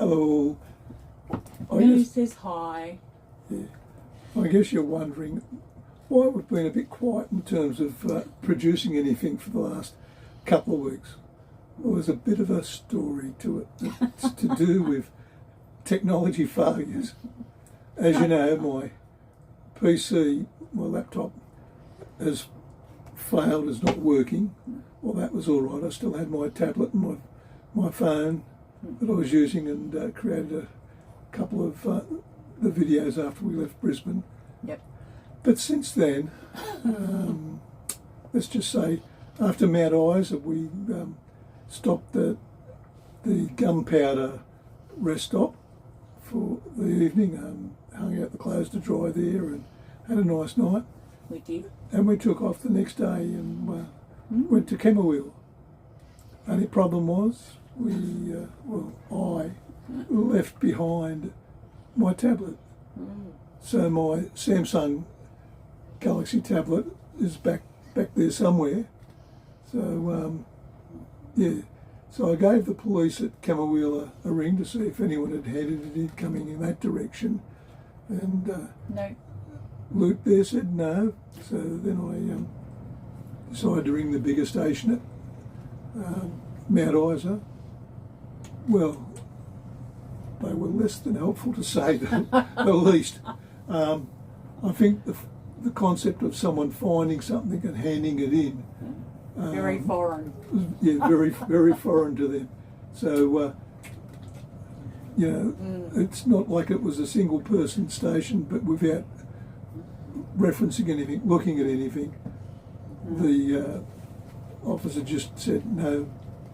Hello. Who says hi? Yeah. I guess you're wondering why we've been a bit quiet in terms of producing anything for the last couple of weeks. Well, there's a bit of a story to it that's to do with technology failures. As you know, my PC, my laptop, has failed, is not working. Well, that was all right. I still had my tablet and my phone that I was using, and created a couple of the videos after we left Brisbane. Yep. But since then, let's just say, after Mount Isa, we stopped the gunpowder rest stop for the evening, hung out the clothes to dry there and had a nice night. We did. And we took off the next day and went to Camberwell. Only problem was, I left behind my tablet. So my Samsung Galaxy tablet is back there somewhere. So, So I gave the police at Camberwell a ring to see if anyone had headed it in coming in that direction. And no. Luke there said no. So then I decided to ring the bigger station at Mount Isa. Well, they were less than helpful, to say the least. I think the concept of someone finding something and handing it in, very foreign. Yeah, very foreign to them. So, it's not like it was a single person station, but without referencing anything, looking at anything, the officer just said no,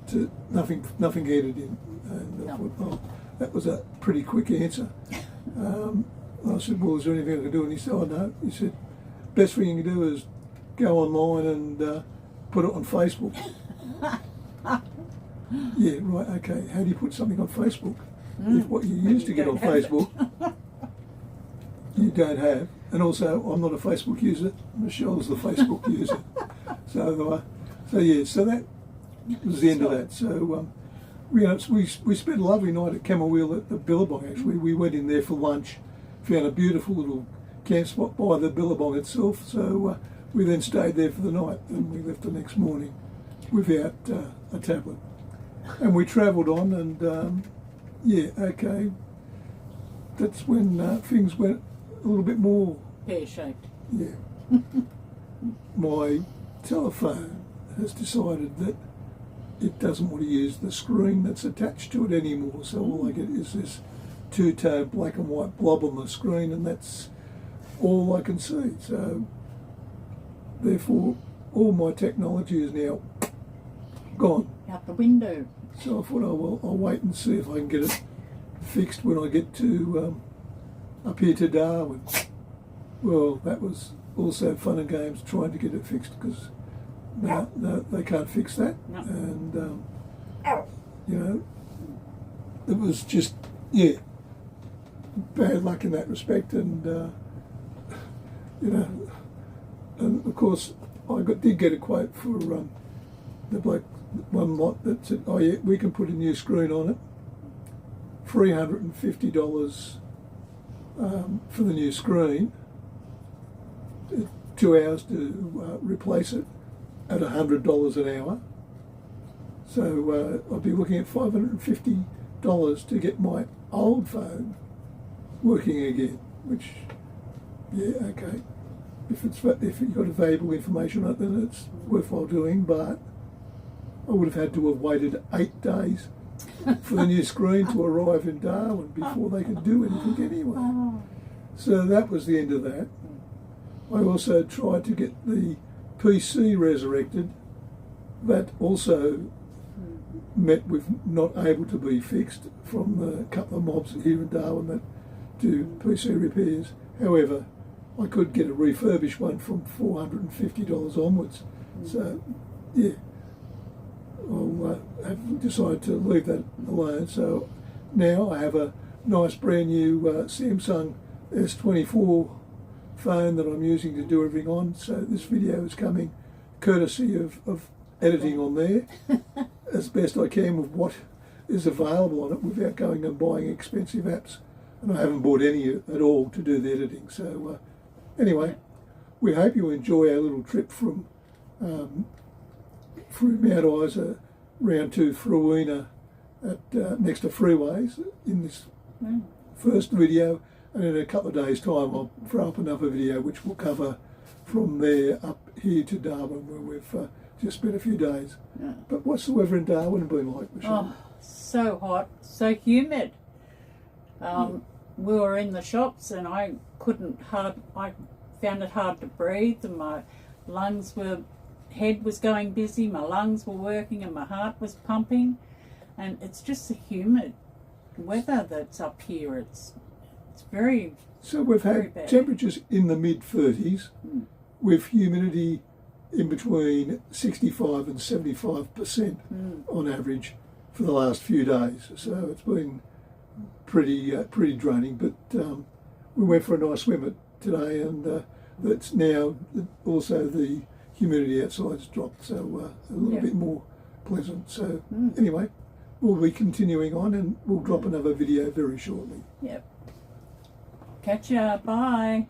to nothing headed in. And I thought, oh, that was a pretty quick answer. I said, well, is there anything I can do? And he said, oh no. He said, best thing you can do is go online and put it on Facebook. Yeah, right, okay. How do you put something on Facebook? If what you use to get on Facebook, you don't have. And also, I'm not a Facebook user. Michelle's the Facebook user. So that was the end of that. So, we spent a lovely night at Camberwell at the Billabong, actually. We went in there for lunch, found a beautiful little camp spot by the Billabong itself. So we then stayed there for the night, and we left the next morning without a tablet. And we travelled on, and that's when things went a little bit more pear-shaped. Yeah. My telephone has decided that it doesn't want to use the screen that's attached to it anymore, so all I get is this two-tone black and white blob on the screen, and that's all I can see. So therefore all my technology is now gone. Out the window. So I thought, oh well, I'll wait and see if I can get it fixed when I get to up here to Darwin. Well, that was also fun and games trying to get it fixed, because no, they can't fix that. No. And, it was just, bad luck in that respect. And, and of course, did get a quote for the bloke, one lot that said, oh yeah, we can put a new screen on it. $350 for the new screen. 2 hours to replace it at $100 an hour. So I'd be looking at $550 to get my old phone working again, which, okay. If you've got valuable information on it, then it's worthwhile doing, but I would have had to have waited 8 days for the new screen to arrive in Darwin before they could do anything anyway. So that was the end of that. I also tried to get the PC resurrected. That also met with not able to be fixed from the couple of mobs here in Darwin that do PC repairs. However, I could get a refurbished one from $450 onwards. So, I'll have decided to leave that alone. So now I have a nice brand new Samsung S24 phone that I'm using to do everything on. So this video is coming courtesy of editing on there as best I can with what is available on it without going and buying expensive apps. And I haven't bought any at all to do the editing. So anyway, we hope you enjoy our little trip from through Mount Isa round to Fruina at next to freeways in this first video, and in a couple of days' time I'll throw up another video which will cover from there up here to Darwin, where we've just spent a few days. Yeah. But what's the weather in Darwin been like, Michelle? Oh, so hot, so humid. We were in the shops and I found it hard to breathe, and my head was going busy, my lungs were working and my heart was pumping, and it's just the humid weather that's up here. It's very, So we've very had bad. temperatures in the mid-30s with humidity in between 65 and 75% on average for the last few days. So it's been pretty draining, but we went for a nice swim today, and that's now also the humidity outside's dropped, so a little bit more pleasant. So anyway, we'll be continuing on, and we'll drop another video very shortly. Yep. Catch ya, bye.